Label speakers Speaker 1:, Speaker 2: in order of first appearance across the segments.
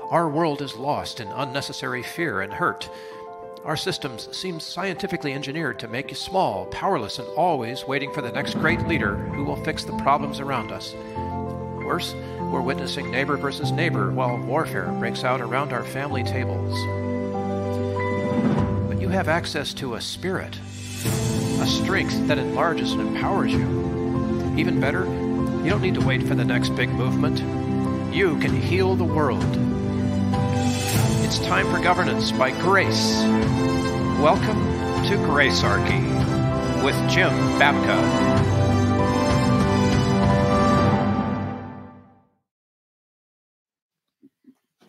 Speaker 1: Our world is lost in unnecessary fear and hurt. Our systems seem scientifically engineered to make you small, powerless, and always waiting for the next great leader who will fix the problems around us. Worse, we're witnessing neighbor versus neighbor while warfare breaks out around our family tables. But you have access to a spirit, a strength that enlarges and empowers you. Even better, you don't need to wait for the next big movement. You can heal the world. It's time for governance by grace. Welcome to Gracearchy with Jim Babka.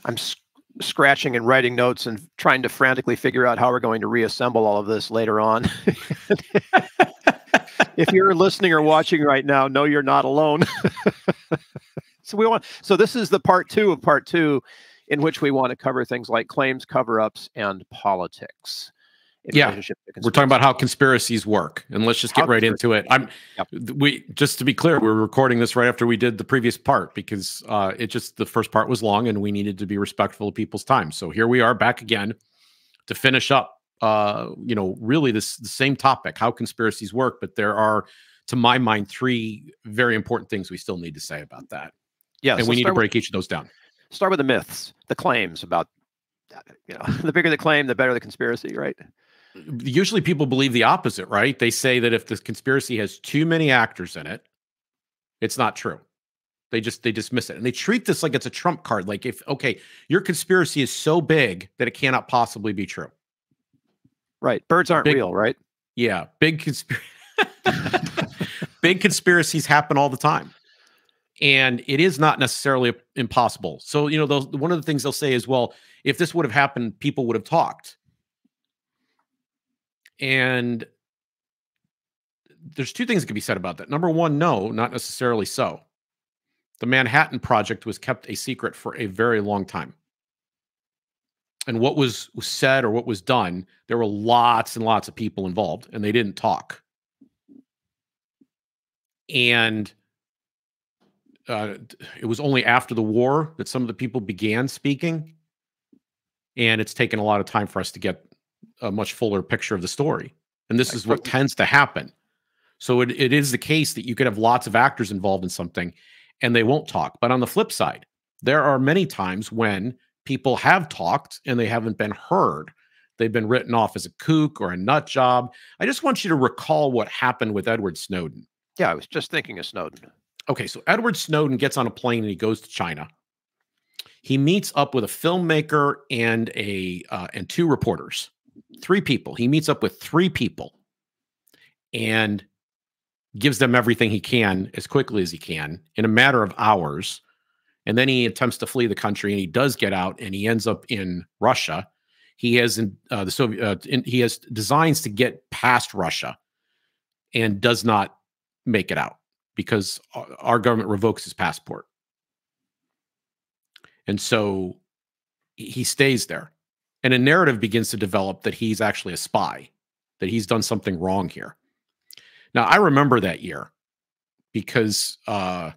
Speaker 1: I'm scratching and writing notes and trying to frantically figure out how we're going to reassemble all of this later on. If you're listening or watching right now, know you're not alone. So this is the part two of part two, in which we want to cover things like claims, cover-ups, and politics.
Speaker 2: Yeah, we're talking about how conspiracies work, and let's just get right into it. Just to be clear, we're recording this right after we did the previous part because the first part was long, and we needed to be respectful of people's time. So here we are back again to finish up. Really the same topic, how conspiracies work, but there are, to my mind, three very important things we still need to say about that. Yeah, and we need to break each of those down.
Speaker 1: Start with the myths, the claims about, the bigger the claim, the better the conspiracy, right?
Speaker 2: Usually people believe the opposite, right? They say that if the conspiracy has too many actors in it, it's not true. They dismiss it. And they treat this like it's a trump card. Like your conspiracy is so big that it cannot possibly be true.
Speaker 1: Right. Birds aren't real, right?
Speaker 2: Yeah. Big conspiracies happen all the time. And it is not necessarily impossible. So, one of the things they'll say is, well, if this would have happened, people would have talked. And there's two things that can be said about that. Number one, no, not necessarily so. The Manhattan Project was kept a secret for a very long time. And what was said or what was done, there were lots and lots of people involved, and they didn't talk. And it was only after the war that some of the people began speaking. And it's taken a lot of time for us to get a much fuller picture of the story. And this is what tends to happen. So it is the case that you could have lots of actors involved in something and they won't talk. But on the flip side, there are many times when people have talked and they haven't been heard. They've been written off as a kook or a nut job. I just want you to recall what happened with Edward Snowden.
Speaker 1: Yeah, I was just thinking of Snowden.
Speaker 2: Okay, so Edward Snowden gets on a plane and he goes to China. He meets up with a filmmaker and two reporters. Three people. He meets up with three people and gives them everything he can as quickly as he can in a matter of hours. And then he attempts to flee the country, and he does get out, and he ends up in Russia. He has he has designs to get past Russia and does not make it out because our government revokes his passport. And so he stays there. And a narrative begins to develop that he's actually a spy, that he's done something wrong here. Now, I remember that year because there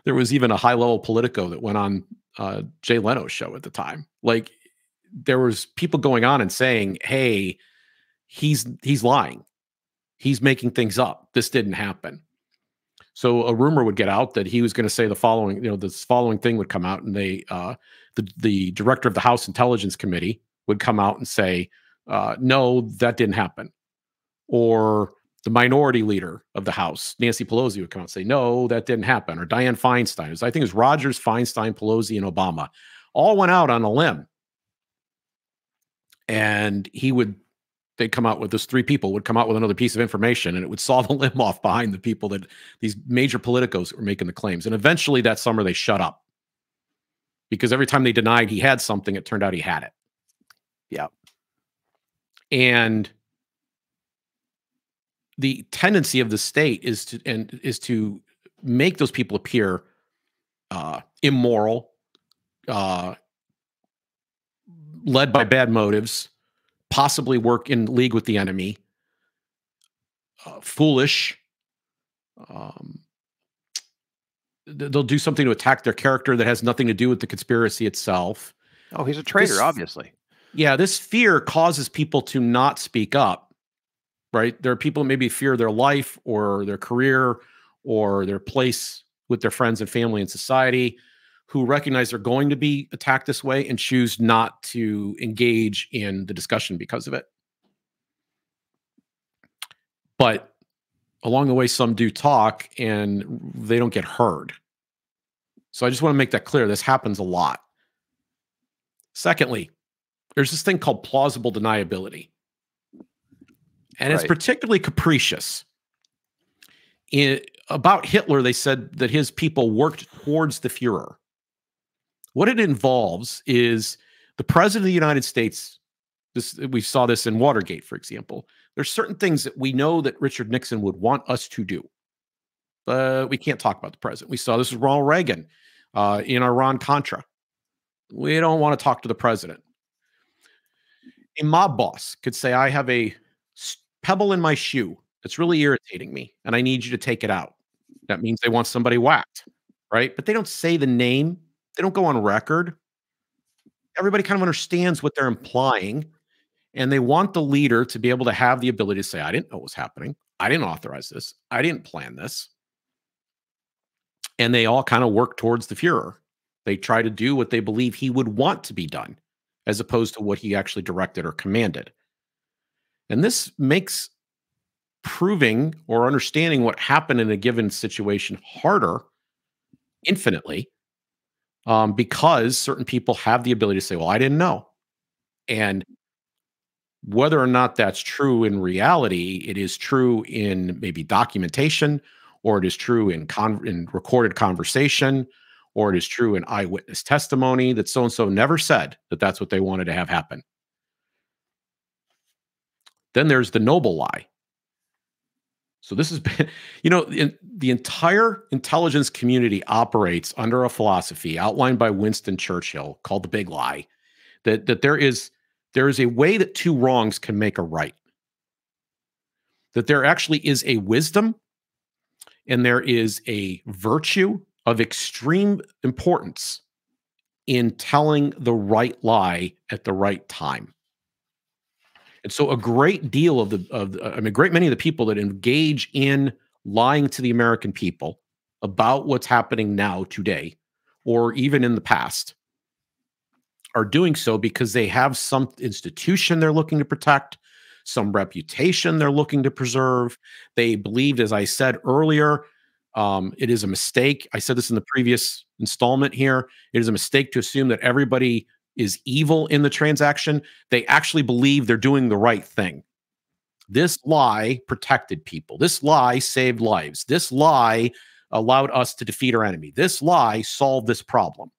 Speaker 2: was even a high-level Politico that went on Jay Leno's show at the time. Like, there was people going on and saying, hey, he's lying. He's making things up. This didn't happen. So a rumor would get out that he was going to say the following, this following thing would come out, and the director of the House Intelligence Committee would come out and say, no, that didn't happen. Or the minority leader of the House, Nancy Pelosi, would come out and say, no, that didn't happen. Or Dianne Feinstein. I think it was Rogers, Feinstein, Pelosi, and Obama all went out on a limb. And they'd come out with those three people would come out with another piece of information, and it would saw the limb off behind the people that these major politicos that were making the claims. And eventually that summer they shut up because every time they denied he had something, it turned out he had it.
Speaker 1: Yeah. And
Speaker 2: the tendency of the state is to make those people appear immoral, led by bad motives, possibly work in league with the enemy, foolish, they'll do something to attack their character that has nothing to do with the conspiracy itself.
Speaker 1: Oh, he's a traitor,
Speaker 2: This-
Speaker 1: obviously.
Speaker 2: Yeah, this fear causes people to not speak up, right? There are people who maybe fear their life or their career or their place with their friends and family in society, who recognize they're going to be attacked this way and choose not to engage in the discussion because of it. But along the way, some do talk and they don't get heard. So I just want to make that clear. This happens a lot. Secondly, there's this thing called plausible deniability. And it's
Speaker 1: Right.
Speaker 2: particularly capricious. About Hitler, they said that his people worked towards the Fuhrer. What it involves is the president of the United States. We saw this in Watergate, for example. There's certain things that we know that Richard Nixon would want us to do, but we can't talk about the president. We saw this with Ronald Reagan in Iran-Contra. We don't want to talk to the president. A mob boss could say, I have a pebble in my shoe that's really irritating me, and I need you to take it out. That means they want somebody whacked, right? But they don't say the name. They don't go on record. Everybody kind of understands what they're implying, and they want the leader to be able to have the ability to say, I didn't know what was happening. I didn't authorize this. I didn't plan this. And they all kind of work towards the Fuhrer. They try to do what they believe he would want to be done, as opposed to what he actually directed or commanded. And this makes proving or understanding what happened in a given situation harder infinitely, because certain people have the ability to say, well, I didn't know. And whether or not that's true in reality, it is true in maybe documentation, or it is true in recorded conversation, or it is true in eyewitness testimony that so-and-so never said that that's what they wanted to have happen. Then there's the noble lie. So this has been, the entire intelligence community operates under a philosophy outlined by Winston Churchill called the big lie, that there is a way that two wrongs can make a right. That there actually is a wisdom and there is a virtue of extreme importance in telling the right lie at the right time. And so a great deal of a great many of the people that engage in lying to the American people about what's happening now today, or even in the past, are doing so because they have some institution they're looking to protect, some reputation they're looking to preserve. They believed, as I said earlier, it is a mistake. I said this in the previous installment here. It is a mistake to assume that everybody is evil in the transaction. They actually believe they're doing the right thing. This lie protected people. This lie saved lives. This lie allowed us to defeat our enemy. This lie solved this problem.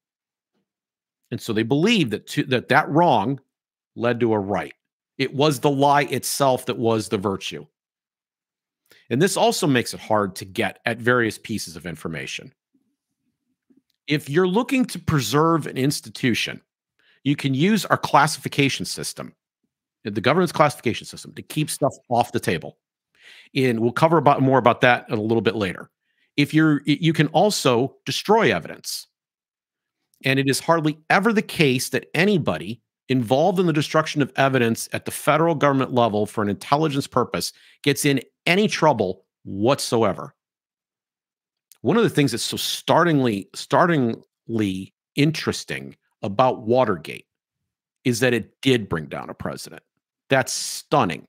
Speaker 2: And so they believed that wrong led to a right. It was the lie itself that was the virtue. And this also makes it hard to get at various pieces of information. If you're looking to preserve an institution, you can use our classification system, the government's classification system, to keep stuff off the table. And we'll cover more about that a little bit later. You can also destroy evidence. And it is hardly ever the case that anybody involved in the destruction of evidence at the federal government level for an intelligence purpose gets in any trouble whatsoever. One of the things that's so startlingly interesting about Watergate is that it did bring down a president. That's stunning.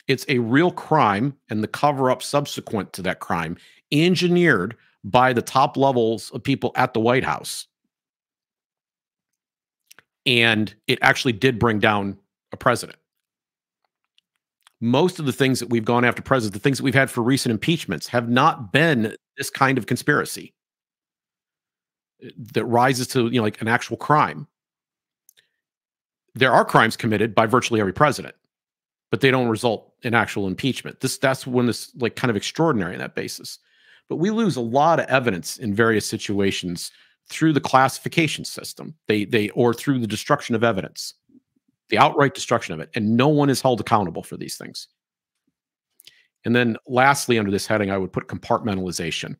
Speaker 2: It's a real crime, and the cover-up subsequent to that crime, engineered by the top levels of people at the White House. And it actually did bring down a president. Most of the things that we've gone after presidents, the things that we've had for recent impeachments, have not been this kind of conspiracy that rises to, like an actual crime. There are crimes committed by virtually every president, but they don't result in actual impeachment. That's when this kind of extraordinary on that basis. But we lose a lot of evidence in various situations through the classification system, or through the destruction of evidence, the outright destruction of it, and no one is held accountable for these things. And then lastly, under this heading, I would put compartmentalization.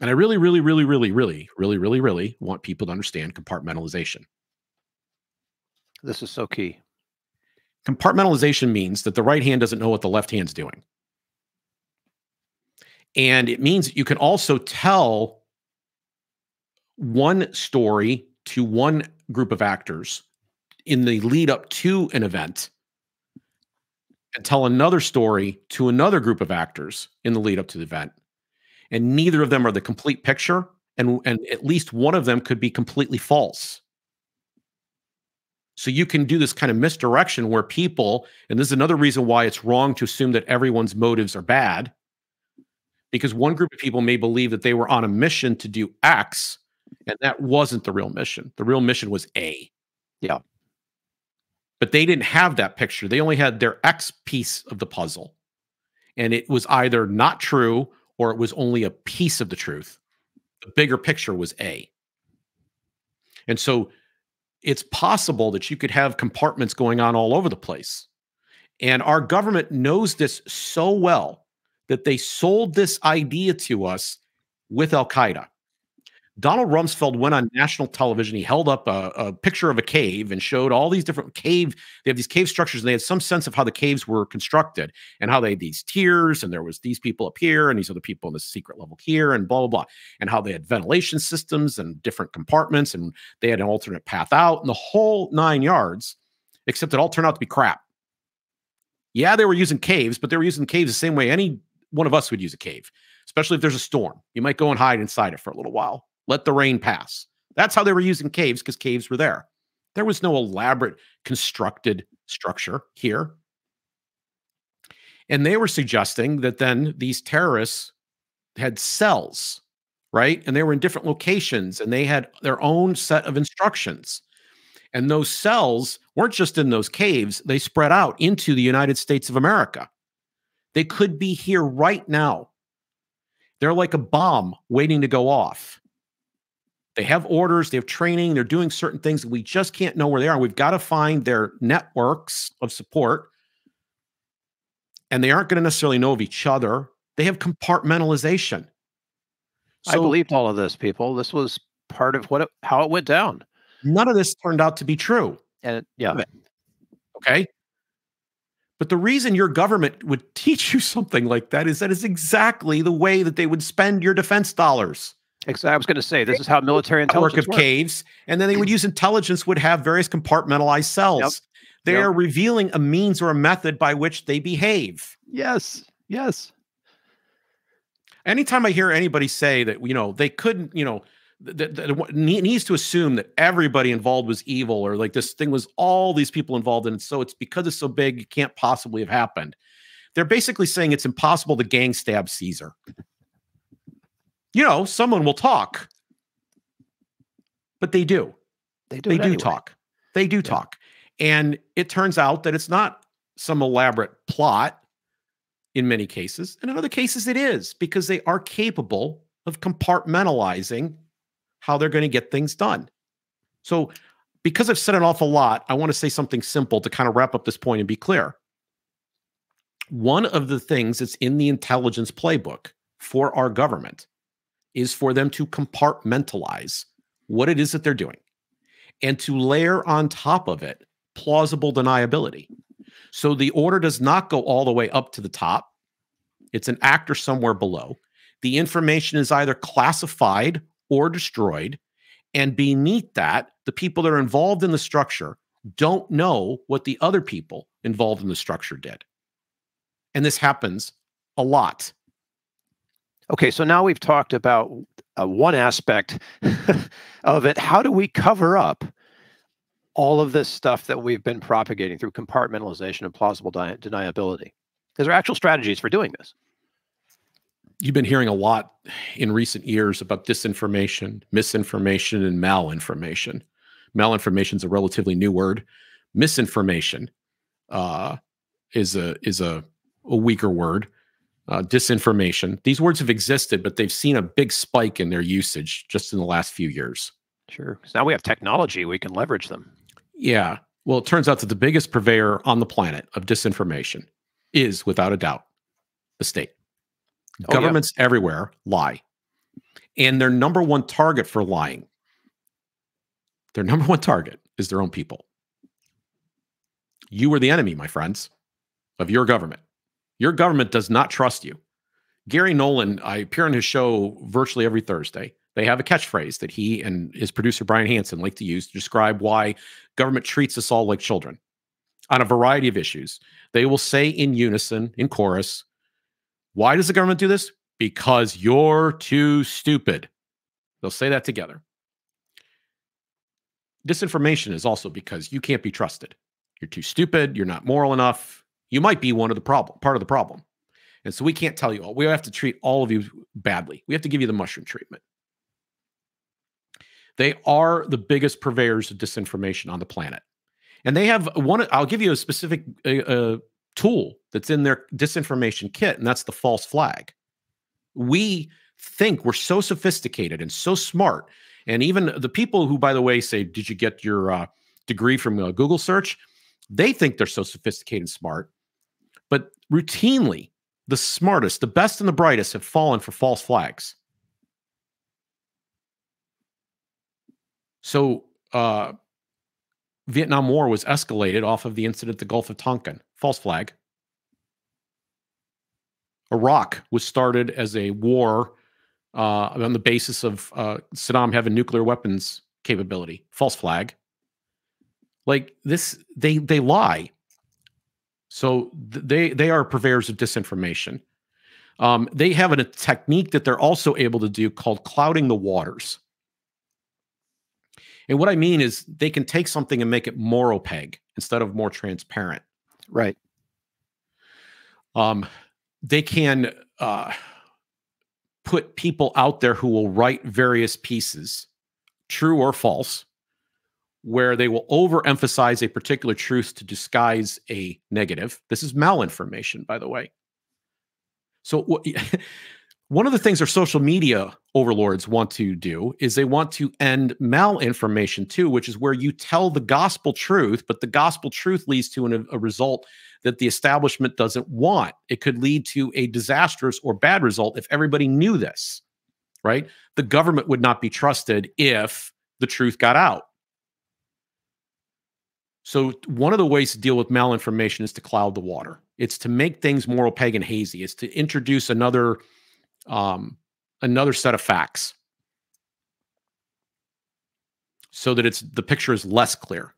Speaker 2: And I really, really, really, really, really, really, really, really want people to understand compartmentalization.
Speaker 1: This is so key.
Speaker 2: Compartmentalization means that the right hand doesn't know what the left hand's doing. And it means you can also tell one story to one group of actors in the lead up to an event and tell another story to another group of actors in the lead up to the event. And neither of them are the complete picture. And at least one of them could be completely false. So you can do this kind of misdirection where people, and this is another reason why it's wrong to assume that everyone's motives are bad, because one group of people may believe that they were on a mission to do X, and that wasn't the real mission. The real mission was A.
Speaker 1: Yeah.
Speaker 2: But they didn't have that picture. They only had their X piece of the puzzle. And it was either not true or it was only a piece of the truth. The bigger picture was A. And so it's possible that you could have compartments going on all over the place. And our government knows this so well that they sold this idea to us with Al-Qaeda. Donald Rumsfeld went on national television. He held up a picture of a cave and showed all these different cave. They have these cave structures, and they had some sense of how the caves were constructed and how they had these tiers, and there was these people up here and these other people in the secret level here, and blah, blah, blah, and how they had ventilation systems and different compartments, and they had an alternate path out, and the whole 9 yards, except it all turned out to be crap. Yeah, they were using caves, but they were using caves the same way any one of us would use a cave, especially if there's a storm. You might go and hide inside it for a little while. Let the rain pass. That's how they were using caves, because caves were there. There was no elaborate constructed structure here. And they were suggesting that then these terrorists had cells, right? And they were in different locations, and they had their own set of instructions. And those cells weren't just in those caves. They spread out into the United States of America. They could be here right now. They're like a bomb waiting to go off. They have orders, they have training, they're doing certain things that we just can't know where they are. We've got to find their networks of support. And they aren't going to necessarily know of each other. They have compartmentalization.
Speaker 1: So, I believed all of this, people. This was part of how it went down.
Speaker 2: None of this turned out to be true.
Speaker 1: And yeah.
Speaker 2: Okay. But the reason your government would teach you something like that is exactly the way that they would spend your defense dollars.
Speaker 1: I was going to say, this is how military intelligence works.
Speaker 2: Caves, and then they would use intelligence, would have various compartmentalized cells. Yep. They are revealing a means or a method by which they behave.
Speaker 1: Yes, yes.
Speaker 2: Anytime I hear anybody say that, they couldn't, that needs to assume that everybody involved was evil, or like this thing was all these people involved in it, so it's because it's so big, it can't possibly have happened. They're basically saying it's impossible to gang stab Caesar. Someone will talk, but they do. They do talk. They do talk. And it turns out that it's not some elaborate plot in many cases. And in other cases, it is, because they are capable of compartmentalizing how they're going to get things done. So because I've said an awful lot, I want to say something simple to kind of wrap up this point and be clear. One of the things that's in the intelligence playbook for our government is for them to compartmentalize what it is that they're doing and to layer on top of it plausible deniability. So the order does not go all the way up to the top. It's an actor somewhere below. The information is either classified or destroyed. And beneath that, the people that are involved in the structure don't know what the other people involved in the structure did. And this happens a lot.
Speaker 1: Okay, so now we've talked about one aspect of it. How do we cover up all of this stuff that we've been propagating through compartmentalization and plausible deniability? Is there actual strategies for doing this?
Speaker 2: You've been hearing a lot in recent years about disinformation, misinformation, and malinformation. Malinformation is a relatively new word. Misinformation is a weaker word. Disinformation. These words have existed, but they've seen a big spike in their usage just in the last few years.
Speaker 1: Sure. Because now we have technology, we can leverage them.
Speaker 2: Yeah. Well, it turns out that the biggest purveyor on the planet of disinformation is, without a doubt, the state. Governments everywhere lie. And their number one target for lying, their number one target is their own people. You are the enemy, my friends, of your government. Your government does not trust you. Gary Nolan, I appear on his show virtually every Thursday. They have a catchphrase that he and his producer, Brian Hansen, like to use to describe why government treats us all like children on a variety of issues. They will say in unison, in chorus, why does the government do this? Because you're too stupid. They'll say that together. Disinformation is also because you can't be trusted. You're too stupid. You're not moral enough. You might be part of the problem. And so we can't tell you all. We have to treat all of you badly. We have to give you the mushroom treatment. They are the biggest purveyors of disinformation on the planet. And they have one, I'll give you a specific tool that's in their disinformation kit, and that's the false flag. We think we're so sophisticated and so smart. And even the people who, by the way, say, did you get your degree from Google search? They think they're so sophisticated and smart. But routinely, the smartest, the best and the brightest have fallen for false flags. So Vietnam War was escalated off of the incident at the Gulf of Tonkin. False flag. Iraq was started as a war on the basis of Saddam having nuclear weapons capability. False flag. Like this, they lie. So they are purveyors of disinformation. They have a technique that they're also able to do called clouding the waters. And what I mean is they can take something and make it more opaque instead of more transparent.
Speaker 3: Right.
Speaker 2: They can put people out there who will write various pieces, true or false, where they will overemphasize a particular truth to disguise a negative. This is malinformation, by the way. So one of the things our social media overlords want to do is they want to end malinformation too, which is where you tell the gospel truth, but the gospel truth leads to a result that the establishment doesn't want. It could lead to a disastrous or bad result if everybody knew this, right? The government would not be trusted if the truth got out. So one of the ways to deal with malinformation is to cloud the water. It's to make things more opaque and hazy. It's to introduce another set of facts so that the picture is less clear.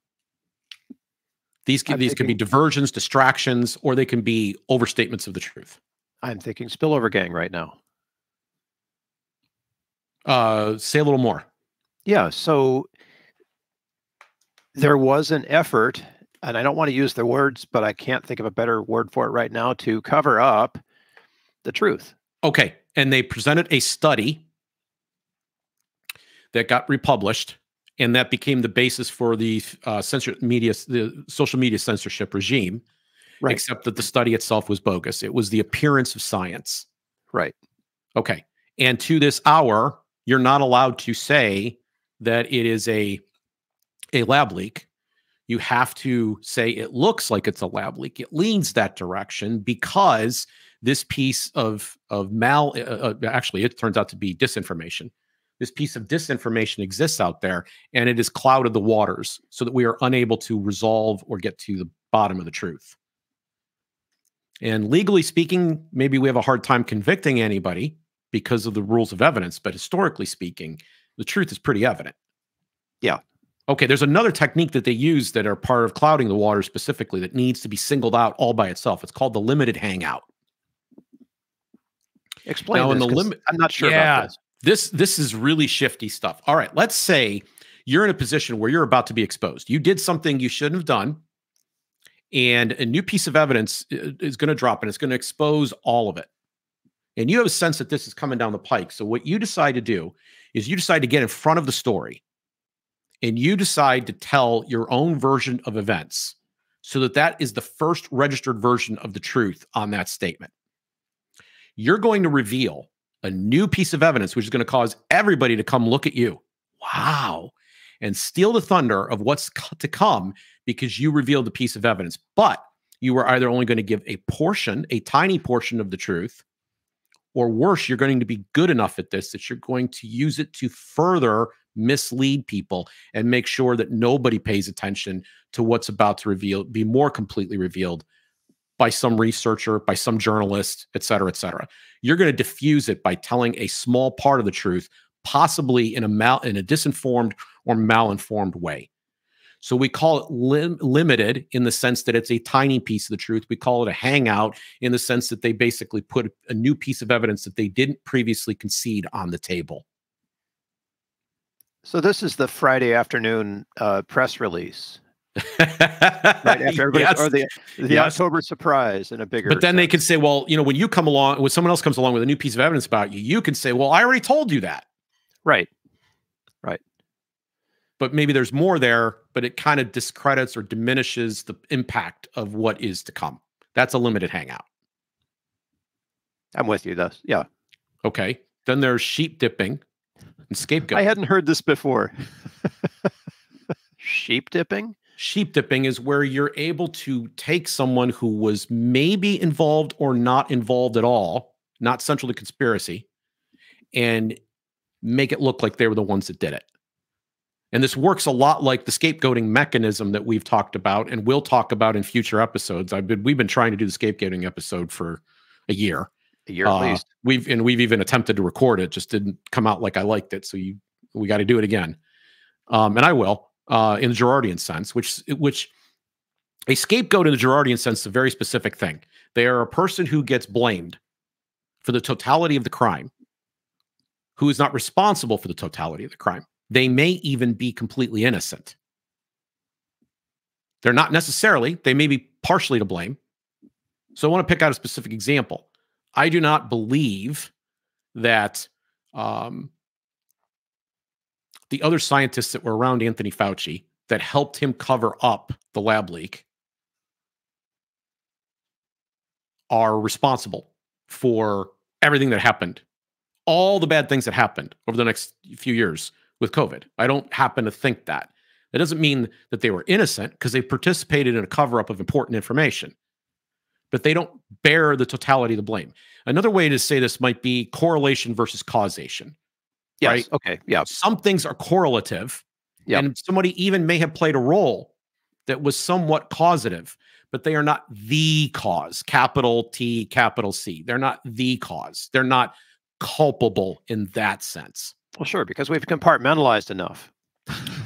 Speaker 2: These can be diversions, distractions, or they can be overstatements of the truth.
Speaker 3: I'm thinking spillover gang right now.
Speaker 2: Say a little more.
Speaker 3: Yeah, so there was an effort, and I don't want to use the words, but I can't think of a better word for it right now, to cover up the truth.
Speaker 2: Okay, and they presented a study that got republished, and that became the basis for the the social media censorship regime,
Speaker 3: right? Except
Speaker 2: that the study itself was bogus. It was the appearance of science.
Speaker 3: Right.
Speaker 2: Okay, and to this hour, you're not allowed to say that it is a lab leak. You have to say it looks like it's a lab leak. It leans that direction because this piece of actually, it turns out to be disinformation. This piece of disinformation exists out there, and it has clouded the waters so that we are unable to resolve or get to the bottom of the truth. And legally speaking, maybe we have a hard time convicting anybody because of the rules of evidence, but historically speaking, the truth is pretty evident.
Speaker 3: Yeah.
Speaker 2: Okay, there's another technique that they use that are part of clouding the water specifically that needs to be singled out all by itself. It's called the limited hangout.
Speaker 3: Explain
Speaker 2: now,
Speaker 3: this,
Speaker 2: in the limit.
Speaker 3: I'm not sure about this.
Speaker 2: This is really shifty stuff. All right, let's say you're in a position where you're about to be exposed. You did something you shouldn't have done, and a new piece of evidence is going to drop, and it's going to expose all of it. And you have a sense that this is coming down the pike. So what you decide to do is you decide to get in front of the story, and you decide to tell your own version of events so that that is the first registered version of the truth on that statement. You're going to reveal a new piece of evidence, which is going to cause everybody to come look at you. Wow. And steal the thunder of what's to come because you revealed a piece of evidence. But you were either only going to give a portion, a tiny portion of the truth, or worse, you're going to be good enough at this that you're going to use it to further mislead people and make sure that nobody pays attention to what's about to be more completely revealed by some researcher, by some journalist, et cetera, et cetera. You're going to diffuse it by telling a small part of the truth, possibly in a disinformed or malinformed way. So we call it limited in the sense that it's a tiny piece of the truth. We call it a hangout in the sense that they basically put a new piece of evidence that they didn't previously concede on the table.
Speaker 3: So this is the Friday afternoon press release. Right after everybody,
Speaker 2: yes.
Speaker 3: or the yes. October surprise in a bigger.
Speaker 2: But then they can say, well, you know, when you come along, when someone else comes along with a new piece of evidence about you, you can say, well, I already told you that.
Speaker 3: Right. Right.
Speaker 2: But maybe there's more there, but it kind of discredits or diminishes the impact of what is to come. That's a limited hangout.
Speaker 3: I'm with you. Thus, yeah.
Speaker 2: Okay. Then there's sheep dipping and scapegoat.
Speaker 3: I hadn't heard this before. Sheep dipping?
Speaker 2: Sheep dipping is where you're able to take someone who was maybe involved or not involved at all, not central to conspiracy, and make it look like they were the ones that did it. And this works a lot like the scapegoating mechanism that we've talked about and will talk about in future episodes. We've been trying to do the scapegoating episode for a year.
Speaker 3: A year at least.
Speaker 2: We've even attempted to record it, just didn't come out like I liked it. So we got to do it again. And I will. In the Girardian sense, which a scapegoat in the Girardian sense is a very specific thing. They are a person who gets blamed for the totality of the crime, who is not responsible for the totality of the crime. They may even be completely innocent. They're not necessarily, they may be partially to blame. So I want to pick out a specific example. I do not believe that the other scientists that were around Anthony Fauci that helped him cover up the lab leak are responsible for everything that happened, all the bad things that happened over the next few years with COVID. I don't happen to think that. That doesn't mean that they were innocent because they participated in a cover-up of important information, but they don't bear the totality of the blame. Another way to say this might be correlation versus causation.
Speaker 3: Yes.
Speaker 2: Right?
Speaker 3: Okay. Yeah.
Speaker 2: Some things are correlative, and somebody even may have played a role that was somewhat causative, but they are not the cause. Capital T, capital C. They're not the cause. They're not culpable in that sense.
Speaker 3: Well, sure, because we've compartmentalized enough.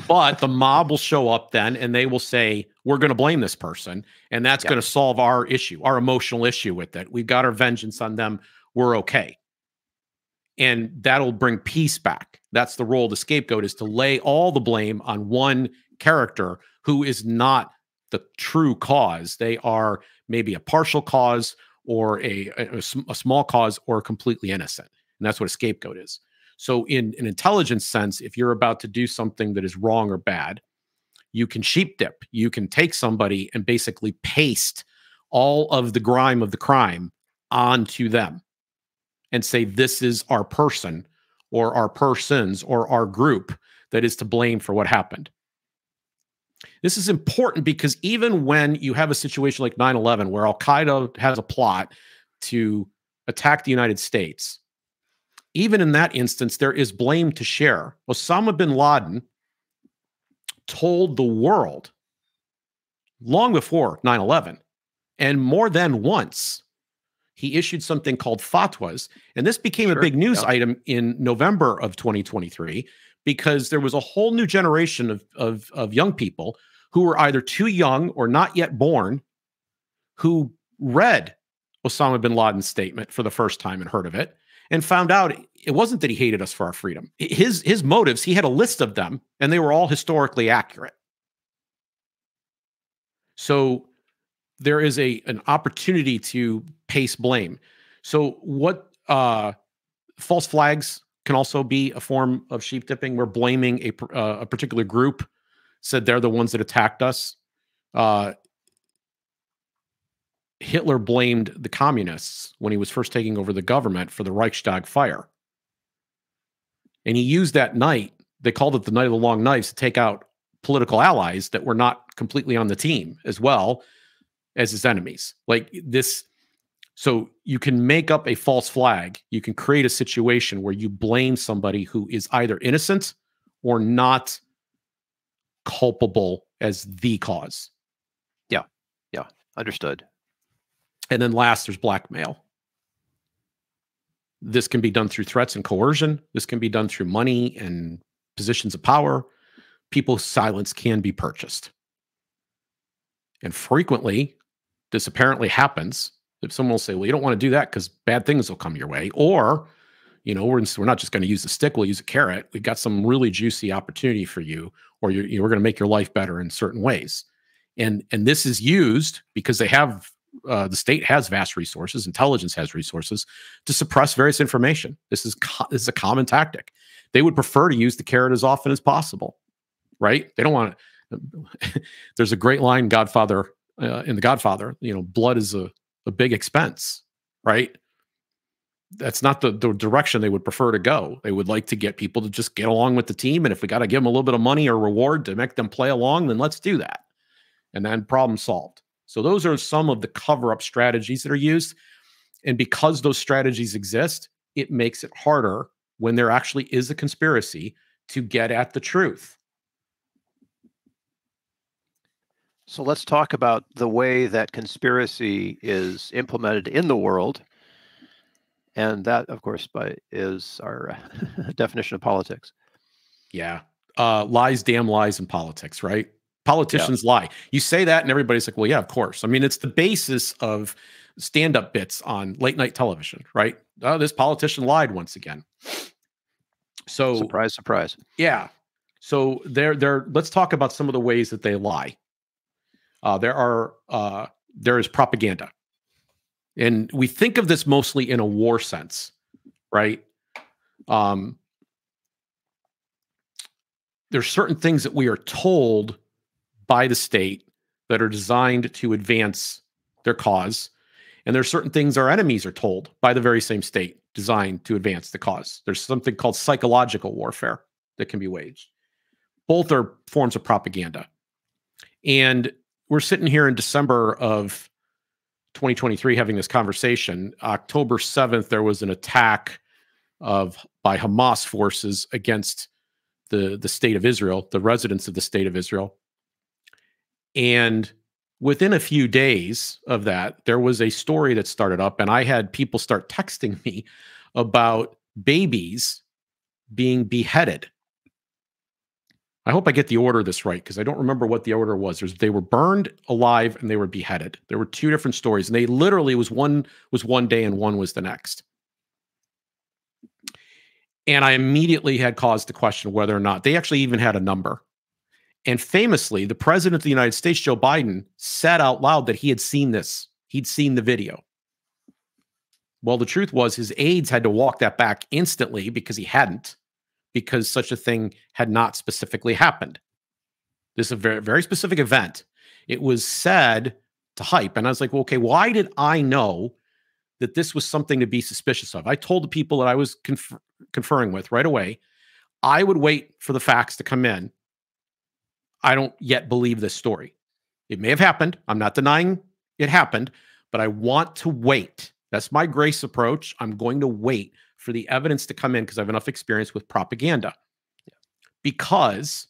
Speaker 2: But the mob will show up then, and they will say, "We're going to blame this person, and that's going to solve our issue, our emotional issue with it. We've got our vengeance on them. We're okay." And that'll bring peace back. That's the role of the scapegoat, is to lay all the blame on one character who is not the true cause. They are maybe a partial cause or a small cause or completely innocent. And that's what a scapegoat is. So in an intelligence sense, if you're about to do something that is wrong or bad, you can sheep dip. You can take somebody and basically paste all of the grime of the crime onto them and say, this is our person or our persons or our group that is to blame for what happened. This is important because even when you have a situation like 9/11, where Al-Qaeda has a plot to attack the United States, even in that instance, there is blame to share. Osama bin Laden told the world long before 9/11, and more than once, he issued something called fatwas. And this became a big news item in November of 2023, because there was a whole new generation of young people who were either too young or not yet born, who read Osama bin Laden's statement for the first time and heard of it, and found out it wasn't that he hated us for our freedom. His motives, he had a list of them, and they were all historically accurate. So there is an opportunity to paste blame. So what false flags can also be a form of sheep dipping. We're blaming a particular group, said they're the ones that attacked us. Hitler blamed the communists when he was first taking over the government for the Reichstag fire. And he used that night, they called it the Night of the Long Knives, to take out political allies that were not completely on the team, as well as his enemies. Like this. So you can make up a false flag. You can create a situation where you blame somebody who is either innocent or not culpable as the cause.
Speaker 3: Yeah. Yeah. Understood.
Speaker 2: And then last, there's blackmail. This can be done through threats and coercion. This can be done through money and positions of power. People's silence can be purchased. And frequently, this apparently happens. If someone will say, well, you don't want to do that because bad things will come your way. Or, you know, we're not just going to use the stick, we'll use a carrot. We've got some really juicy opportunity for you, or we're going to make your life better in certain ways. And this is used because they have, the state has vast resources, intelligence has resources to suppress various information. This is a common tactic. They would prefer to use the carrot as often as possible, right? They don't want to. There's a great line, in The Godfather, you know, blood is a big expense, right? That's not the direction they would prefer to go. They would like to get people to just get along with the team. And if we got to give them a little bit of money or reward to make them play along, then let's do that. And then problem solved. So those are some of the cover-up strategies that are used. And because those strategies exist, it makes it harder when there actually is a conspiracy to get at the truth.
Speaker 3: So let's talk about the way that conspiracy is implemented in the world. And that, of course, is our definition of politics.
Speaker 2: Yeah. Lies, damn lies in politics, right? Politicians lie. You say that and everybody's like, well, yeah, of course. I mean, it's the basis of stand-up bits on late night television, right? Oh, this politician lied once again. So
Speaker 3: surprise, surprise.
Speaker 2: Yeah. So let's talk about some of the ways that they lie. There is propaganda. And we think of this mostly in a war sense, right? There's certain things that we are told by the state that are designed to advance their cause. And there's certain things our enemies are told by the very same state designed to advance the cause. There's something called psychological warfare that can be waged. Both are forms of propaganda. And we're sitting here in December of 2023 having this conversation. October 7th, there was an attack by Hamas forces against the state of Israel, the residents of the state of Israel. And within a few days of that, there was a story that started up, and I had people start texting me about babies being beheaded. I hope I get the order of this right, because I don't remember what the order was. They were burned alive and they were beheaded. There were two different stories, and they literally one was one day and one was the next. And I immediately had cause to question whether or not they actually even had a number. And famously, the president of the United States, Joe Biden, said out loud that he had seen this. He'd seen the video. Well, the truth was his aides had to walk that back instantly because he hadn't, because such a thing had not specifically happened. This is a very, very specific event. It was said to hype. And I was like, well, okay, why did I know that this was something to be suspicious of? I told the people that I was conferring with right away, I would wait for the facts to come in. I don't yet believe this story. It may have happened. I'm not denying it happened, but I want to wait. That's my grace approach. I'm going to wait for the evidence to come in because I have enough experience with propaganda. Because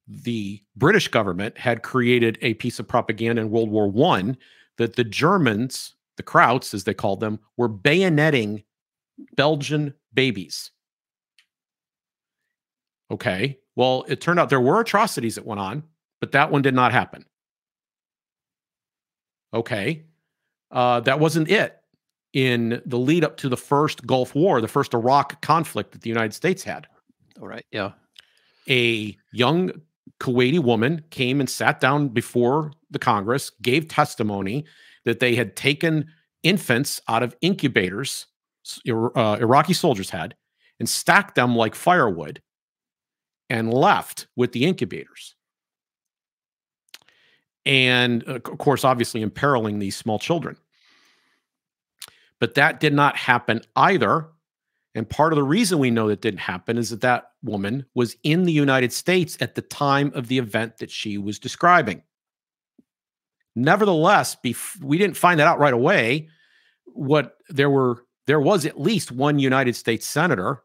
Speaker 2: the British government had created a piece of propaganda in World War I that the Germans, the Krauts, as they called them, were bayoneting Belgian babies. Okay. Well, it turned out there were atrocities that went on, but that one did not happen. Okay. That wasn't it. In the lead up to the first Gulf War, the first Iraq conflict that the United States had.
Speaker 3: All right. Yeah.
Speaker 2: A young Kuwaiti woman came and sat down before the Congress, gave testimony that they had taken infants out of incubators, Iraqi soldiers had, and stacked them like firewood and left with the incubators. And of course, obviously imperiling these small children. But that did not happen either. And part of the reason we know that didn't happen is that that woman was in the United States at the time of the event that she was describing. Nevertheless, we didn't find that out right away. there was at least one United States senator,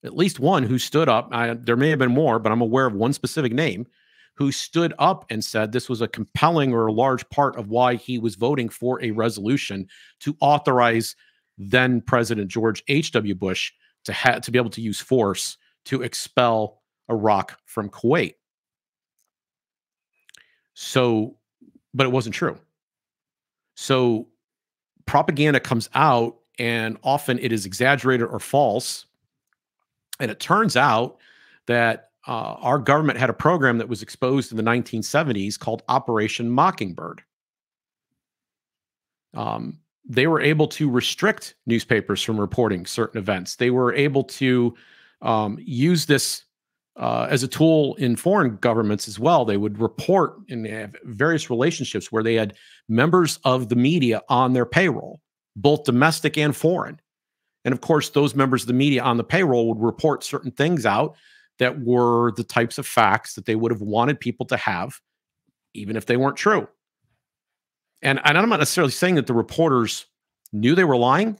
Speaker 2: at least one, who stood up. There may have been more, but I'm aware of one specific name who stood up and said this was a compelling or a large part of why he was voting for a resolution to authorize then President George H.W. Bush to be able to use force to expel Iraq from Kuwait. So, but it wasn't true. So propaganda comes out, and often it is exaggerated or false. And it turns out that our government had a program that was exposed in the 1970s called Operation Mockingbird. They were able to restrict newspapers from reporting certain events. They were able to use this as a tool in foreign governments as well. They would report and have various relationships where they had members of the media on their payroll, both domestic and foreign. And of course, those members of the media on the payroll would report certain things out that were the types of facts that they would have wanted people to have, even if they weren't true. And I'm not necessarily saying that the reporters knew they were lying.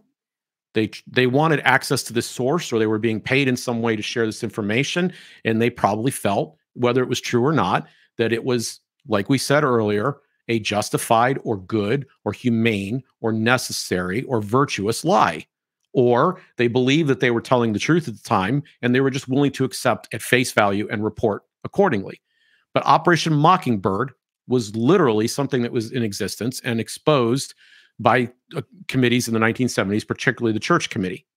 Speaker 2: They wanted access to this source, or they were being paid in some way to share this information. And they probably felt, whether it was true or not, that it was, like we said earlier, a justified or good or humane or necessary or virtuous lie. Or they believed that they were telling the truth at the time, and they were just willing to accept at face value and report accordingly. But Operation Mockingbird was literally something that was in existence and exposed by committees in the 1970s, particularly the Church Committee.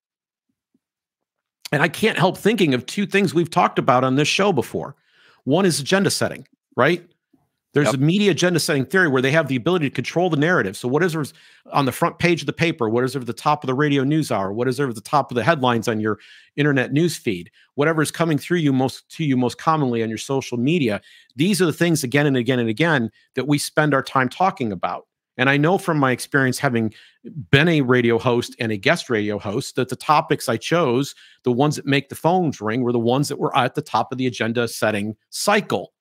Speaker 2: And I can't help thinking of two things we've talked about on this show before. One is agenda setting, right? There's a media agenda setting theory where they have the ability to control the narrative. So what is there on the front page of the paper? What is there at the top of the radio news hour? What is there at the top of the headlines on your internet news feed? Whatever is coming through you most commonly on your social media. These are the things again and again and again that we spend our time talking about. And I know from my experience having been a radio host and a guest radio host that the topics I chose, the ones that make the phones ring, were the ones that were at the top of the agenda setting cycle.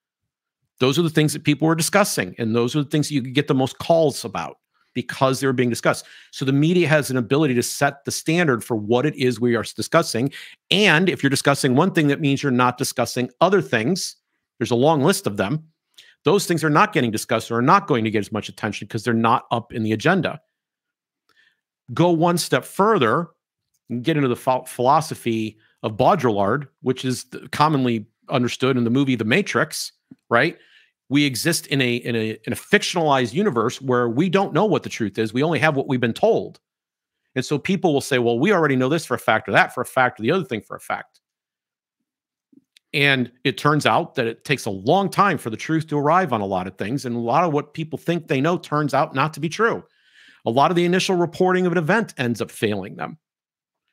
Speaker 2: Those are the things that people were discussing, and those are the things that you could get the most calls about because they were being discussed. So the media has an ability to set the standard for what it is we are discussing. And if you're discussing one thing, that means you're not discussing other things. There's a long list of them. Those things are not getting discussed or are not going to get as much attention because they're not up in the agenda. Go one step further and get into the philosophy of Baudrillard, which is commonly understood in the movie The Matrix, right? We exist in a fictionalized universe where we don't know what the truth is. We only have what we've been told. And so people will say, well, we already know this for a fact, or that for a fact, or the other thing for a fact. And it turns out that it takes a long time for the truth to arrive on a lot of things. And a lot of what people think they know turns out not to be true. A lot of the initial reporting of an event ends up failing them.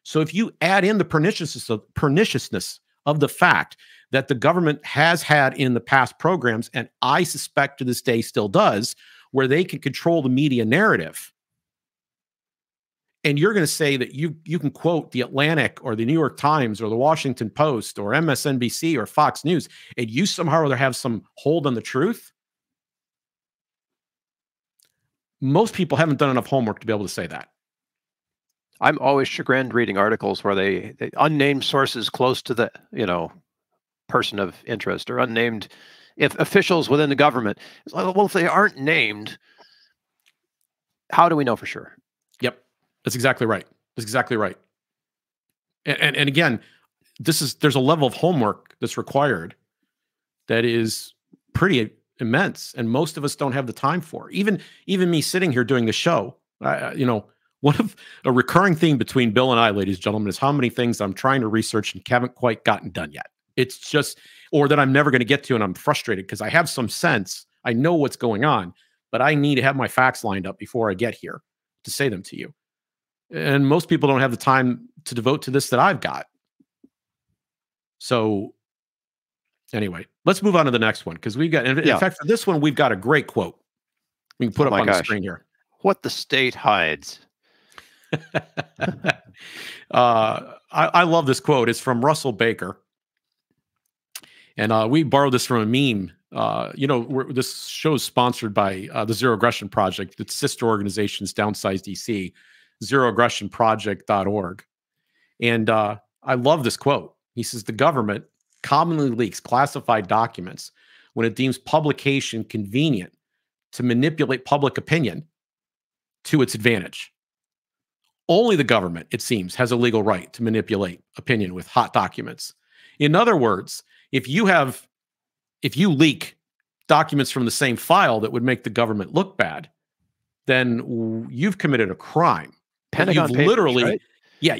Speaker 2: So if you add in the perniciousness of the fact that the government has had in the past programs, and I suspect to this day still does, where they can control the media narrative. And you're going to say that you can quote the Atlantic or the New York Times or the Washington Post or MSNBC or Fox News, and you somehow or other have some hold on the truth. Most people haven't done enough homework to be able to say that.
Speaker 3: I'm always chagrined reading articles where they unnamed sources close to the, person of interest, or unnamed if officials within the government. Well, if they aren't named, how do we know for sure?
Speaker 2: Yep. That's exactly right. That's exactly right. And again, there's a level of homework that's required that is pretty immense, and most of us don't have the time for. Even me sitting here doing the show, one of a recurring theme between Bill and I, ladies and gentlemen, is how many things I'm trying to research and haven't quite gotten done yet. It's just, or that I'm never going to get to, and I'm frustrated because I have some sense, I know what's going on, but I need to have my facts lined up before I get here to say them to you. And most people don't have the time to devote to this that I've got. So anyway, let's move on to the next one, because we've got, in fact, for this one, we've got a great quote. We can put up on the screen here.
Speaker 3: What the state hides.
Speaker 2: I love this quote. It's from Russell Baker. And we borrowed this from a meme You know, this show is sponsored by the Zero Aggression Project, its sister organizations, Downsize DC, zeroaggressionproject.org. And I love this quote. He says, the government commonly leaks classified documents when it deems publication convenient to manipulate public opinion to its advantage. Only the government, it seems, has a legal right to manipulate opinion with hot documents. In other words, if you leak documents from the same file that would make the government look bad, then you've committed a crime.
Speaker 3: Pentagon
Speaker 2: you've
Speaker 3: Papers,
Speaker 2: literally,
Speaker 3: right?
Speaker 2: yeah,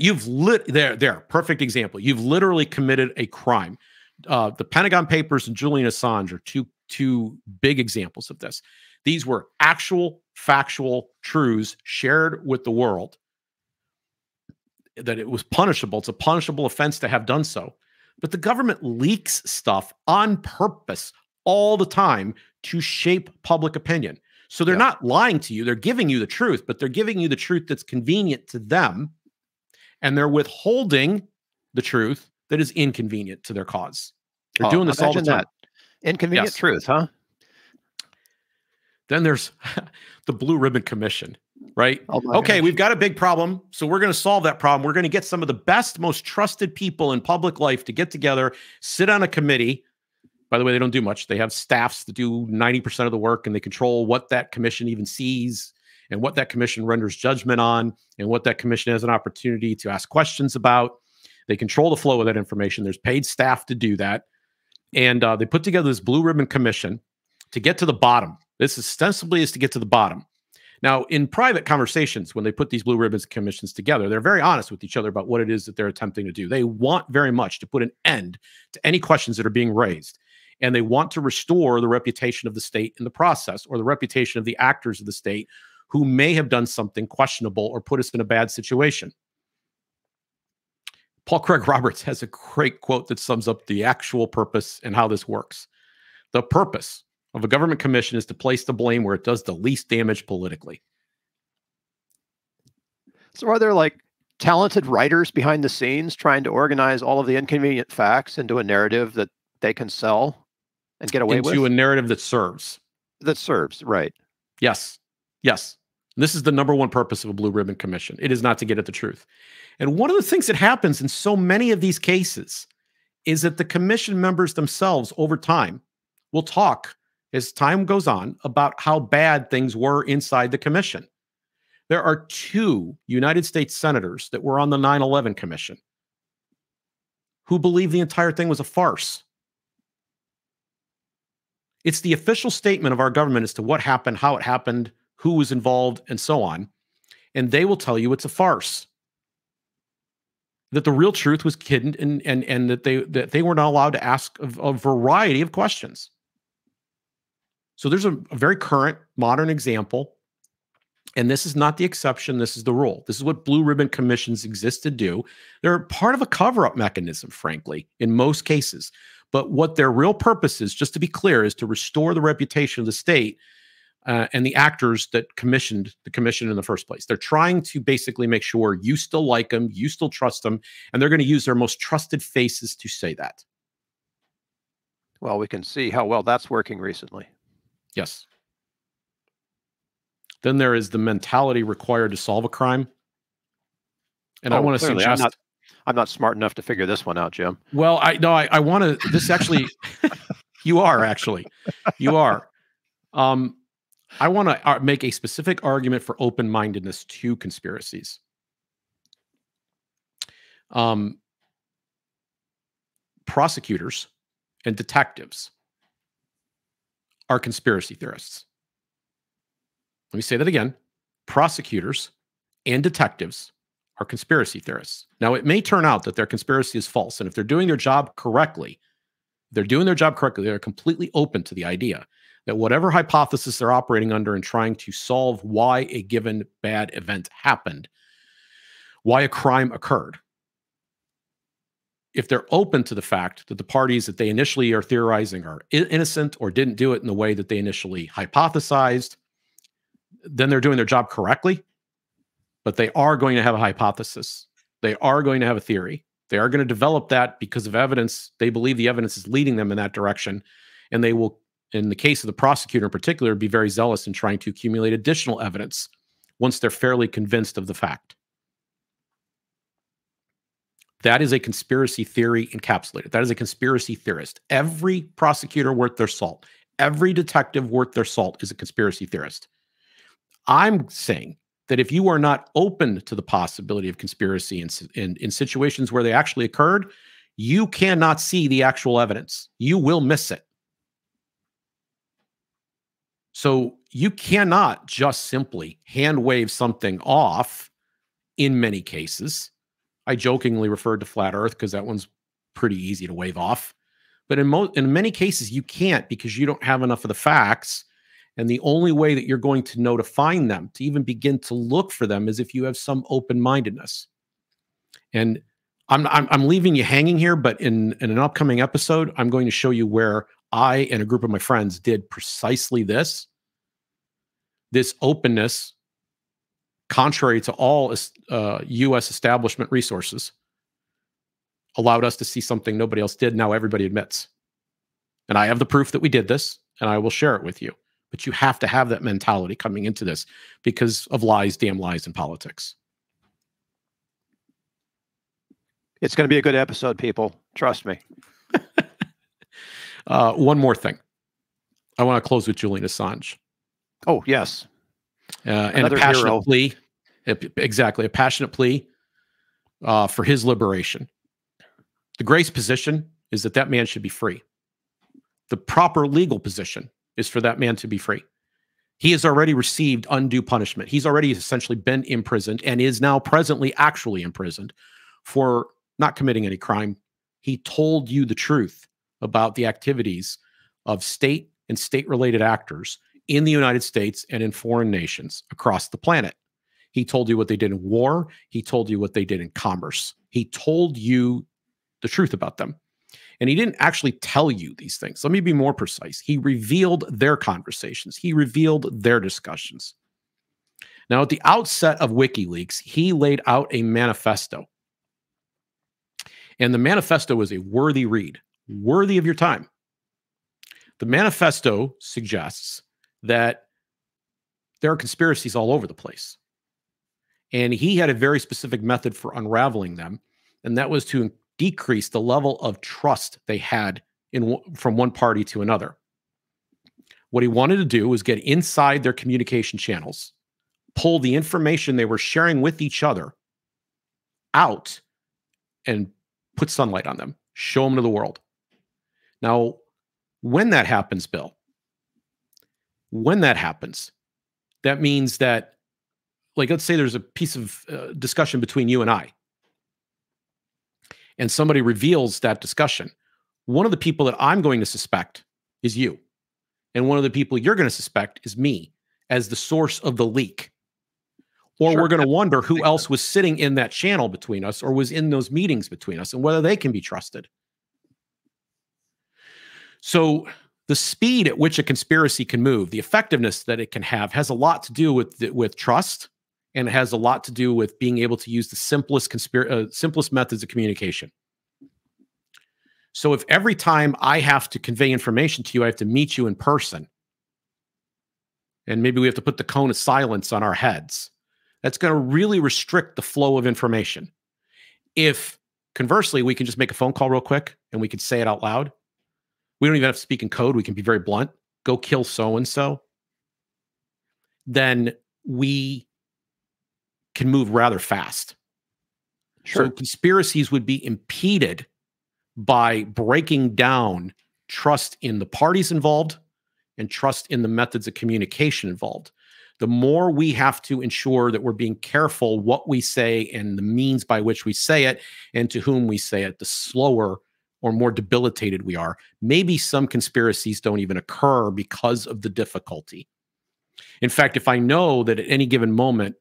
Speaker 2: there, perfect example. You've literally committed a crime. The Pentagon Papers and Julian Assange are two big examples of this. These were actual, factual truths shared with the world, that it was punishable. It's a punishable offense to have done so. But the government leaks stuff on purpose all the time to shape public opinion. So they're not lying to you. They're giving you the truth, but they're giving you the truth that's convenient to them. And they're withholding the truth that is inconvenient to their cause. They're doing this all the time.
Speaker 3: Inconvenient truth, huh?
Speaker 2: Then there's the Blue Ribbon Commission, right?
Speaker 3: Oh
Speaker 2: okay, we've got a big problem, so we're going to solve that problem. We're going to get some of the best, most trusted people in public life to get together, sit on a committee. By the way, they don't do much. They have staffs that do 90% of the work, and they control what that commission even sees and what that commission renders judgment on and what that commission has an opportunity to ask questions about. They control the flow of that information. There's paid staff to do that. And they put together this Blue Ribbon Commission to get to the bottom. This ostensibly is to get to the bottom. Now, in private conversations, when they put these Blue Ribbons commissions together, they're very honest with each other about what it is that they're attempting to do. They want very much to put an end to any questions that are being raised. And they want to restore the reputation of the state in the process, or the reputation of the actors of the state who may have done something questionable or put us in a bad situation. Paul Craig Roberts has a great quote that sums up the actual purpose and how this works. The purpose of a government commission is to place the blame where it does the least damage politically.
Speaker 3: So are there like talented writers behind the scenes trying to organize all of the inconvenient facts into a narrative that they can sell and get away with?
Speaker 2: Into a narrative that serves.
Speaker 3: That serves, right.
Speaker 2: Yes. Yes. This is the number one purpose of a Blue Ribbon Commission. It is not to get at the truth. And one of the things that happens in so many of these cases is that the commission members themselves over time will talk, as time goes on, about how bad things were inside the commission. There are 2 United States senators that were on the 9/11 Commission who believe the entire thing was a farce. It's the official statement of our government as to what happened, how it happened, who was involved, and so on. And they will tell you it's a farce. That the real truth was hidden, and that they were not allowed to ask a variety of questions. So there's a very current, modern example, and this is not the exception. This is the rule. This is what Blue Ribbon Commissions exist to do. They're part of a cover-up mechanism, frankly, in most cases. But what their real purpose is, just to be clear, is to restore the reputation of the state and the actors that commissioned the commission in the first place. They're trying to basically make sure you still like them, you still trust them, and they're going to use their most trusted faces to say that.
Speaker 3: Well, we can see how well that's working recently.
Speaker 2: Yes. Then there is the mentality required to solve a crime. And I want to suggest...
Speaker 3: I'm not smart enough to figure this one out, Jim.
Speaker 2: Well, I want to... This actually... You are, actually. You are. I want to make a specific argument for open-mindedness to conspiracies. Prosecutors and detectives are conspiracy theorists. Let me say that again. Prosecutors and detectives are conspiracy theorists. Now, it may turn out that their conspiracy is false, and if they're doing their job correctly, they're completely open to the idea that whatever hypothesis they're operating under and trying to solve why a given bad event happened, why a crime occurred, if they're open to the fact that the parties that they initially are theorizing are innocent or didn't do it in the way that they initially hypothesized, then they're doing their job correctly. But they are going to have a hypothesis. They are going to have a theory. They are going to develop that because of evidence. They believe the evidence is leading them in that direction, and they will in the case of the prosecutor in particular, be very zealous in trying to accumulate additional evidence once they're fairly convinced of the fact. That is a conspiracy theory encapsulated. That is a conspiracy theorist. Every prosecutor worth their salt, every detective worth their salt is a conspiracy theorist. I'm saying that if you are not open to the possibility of conspiracy in situations where they actually occurred, you cannot see the actual evidence. You will miss it. So you cannot just simply hand wave something off in many cases. I jokingly referred to flat Earth because that one's pretty easy to wave off. But in many cases, you can't, because you don't have enough of the facts. And the only way that you're going to know to find them, to even begin to look for them, is if you have some open-mindedness. And I'm leaving you hanging here, but in an upcoming episode, I'm going to show you where I and a group of my friends did precisely this. This openness, contrary to all U.S. establishment resources, allowed us to see something nobody else did. Now everybody admits. And I have the proof that we did this, and I will share it with you. But you have to have that mentality coming into this because of lies, damn lies in politics.
Speaker 3: It's going to be a good episode, people. Trust me.
Speaker 2: One more thing. I want to close with Julian Assange.
Speaker 3: Oh, yes.
Speaker 2: And a passionate plea. Exactly. A passionate plea for his liberation. The grace position is that man should be free. The proper legal position is for that man to be free. He has already received undue punishment. He's already essentially been imprisoned and is now presently actually imprisoned for not committing any crime. He told you the truth about the activities of state and state-related actors in the United States and in foreign nations across the planet. He told you what they did in war. He told you what they did in commerce. He told you the truth about them. And he didn't actually tell you these things. Let me be more precise. He revealed their conversations. He revealed their discussions. Now, at the outset of WikiLeaks, he laid out a manifesto. And the manifesto was a worthy read, worthy of your time. The manifesto suggests that there are conspiracies all over the place. And he had a very specific method for unraveling them, and that was to decrease the level of trust they had from one party to another. What he wanted to do was get inside their communication channels, pull the information they were sharing with each other out, and put sunlight on them, show them to the world. Now, when that happens, Bill, when that happens, that means that, like, let's say there's a piece of discussion between you and I, and somebody reveals that discussion. One of the people that I'm going to suspect is you. And one of the people you're going to suspect is me as the source of the leak. Or we're going to wonder who else was sitting in that channel between us or was in those meetings between us and whether they can be trusted. So the speed at which a conspiracy can move, the effectiveness that it can have, has a lot to do with trust, and it has a lot to do with being able to use the simplest methods of communication. So if every time I have to convey information to you, I have to meet you in person, and maybe we have to put the cone of silence on our heads, that's going to really restrict the flow of information. If, conversely, we can just make a phone call real quick and we can say it out loud, we don't even have to speak in code. We can be very blunt. Go kill so-and-so. Then we can move rather fast. Sure. So conspiracies would be impeded by breaking down trust in the parties involved and trust in the methods of communication involved. The more we have to ensure that we're being careful what we say and the means by which we say it and to whom we say it, the slower or more debilitated we are. Maybe some conspiracies don't even occur because of the difficulty. In fact, if I know that at any given moment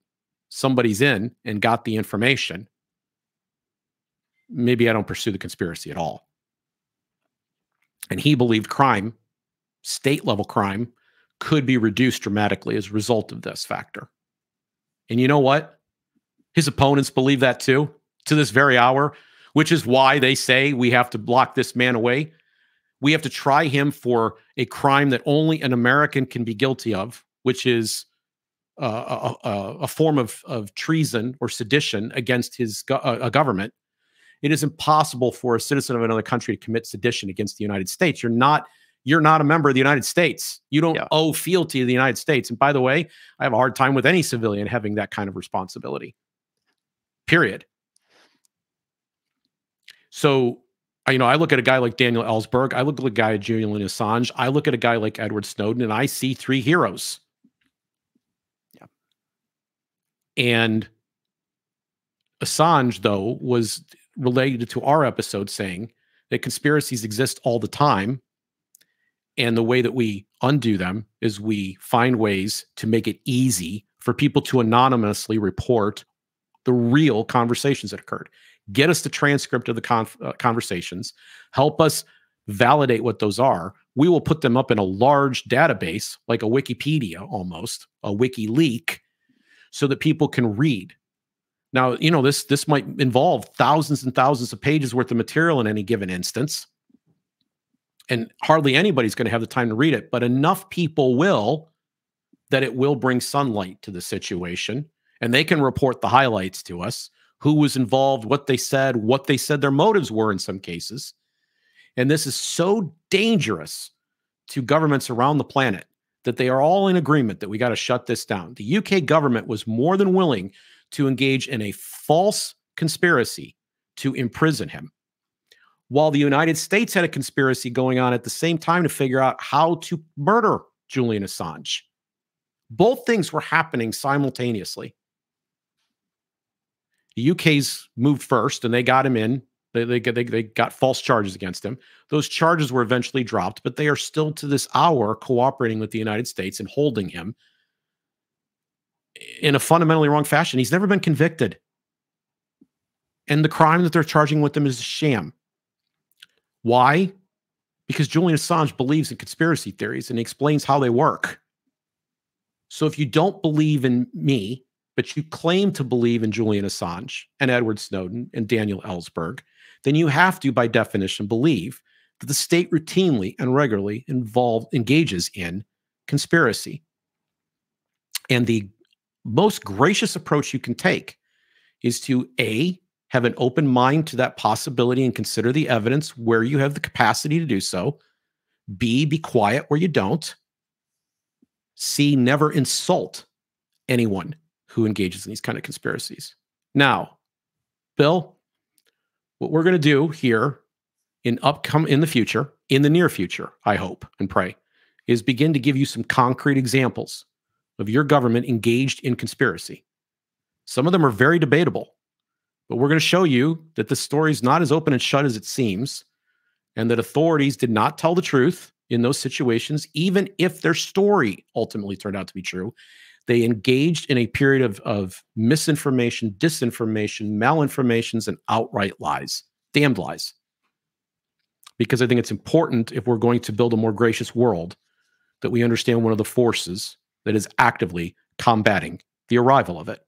Speaker 2: somebody's in and got the information, maybe I don't pursue the conspiracy at all. And he believed crime, state-level crime, could be reduced dramatically as a result of this factor. And you know what? His opponents believe that too, to this very hour, which is why they say we have to block this man away. We have to try him for a crime that only an American can be guilty of, which is a form of treason or sedition against his government. It is impossible for a citizen of another country to commit sedition against the United States. You're not a member of the United States. You don't owe fealty to the United States. And by the way, I have a hard time with any civilian having that kind of responsibility. Period. So, I look at a guy like Daniel Ellsberg. I look at a guy like Julian Assange. I look at a guy like Edward Snowden, and I see three heroes.
Speaker 3: Yeah.
Speaker 2: And Assange, though, was related to our episode saying that conspiracies exist all the time. And the way that we undo them is we find ways to make it easy for people to anonymously report the real conversations that occurred. Get us the transcript of the conversations. Help us validate what those are. We will put them up in a large database, like a Wikipedia almost, a WikiLeak, so that people can read. Now, this might involve thousands and thousands of pages worth of material in any given instance. And hardly anybody's going to have the time to read it, but enough people will that it will bring sunlight to the situation. And they can report the highlights to us, who was involved, what they said their motives were in some cases. And this is so dangerous to governments around the planet that they are all in agreement that we got to shut this down. The UK government was more than willing to engage in a false conspiracy to imprison him, while the United States had a conspiracy going on at the same time to figure out how to murder Julian Assange. Both things were happening simultaneously. The UK's moved first, and they got him in. They got false charges against him. Those charges were eventually dropped, but they are still to this hour cooperating with the United States and holding him in a fundamentally wrong fashion. He's never been convicted. And the crime that they're charging with him is a sham. Why? Because Julian Assange believes in conspiracy theories and he explains how they work. So if you don't believe in me, but you claim to believe in Julian Assange and Edward Snowden and Daniel Ellsberg, then you have to, by definition, believe that the state routinely and regularly engages in conspiracy. And the most gracious approach you can take is to A, have an open mind to that possibility and consider the evidence where you have the capacity to do so. B, be quiet where you don't. C, never insult anyone who engages in these kind of conspiracies. Bill, what we're going to do here in the near future, I hope and pray, is begin to give you some concrete examples of your government engaged in conspiracy. Some of them are very debatable, but we're going to show you that the story is not as open and shut as it seems, and that authorities did not tell the truth in those situations, even if their story ultimately turned out to be true. They engaged in a period of misinformation, disinformation, malinformations, and outright lies, damned lies. Because I think it's important, if we're going to build a more gracious world, that we understand one of the forces that is actively combating the arrival of it.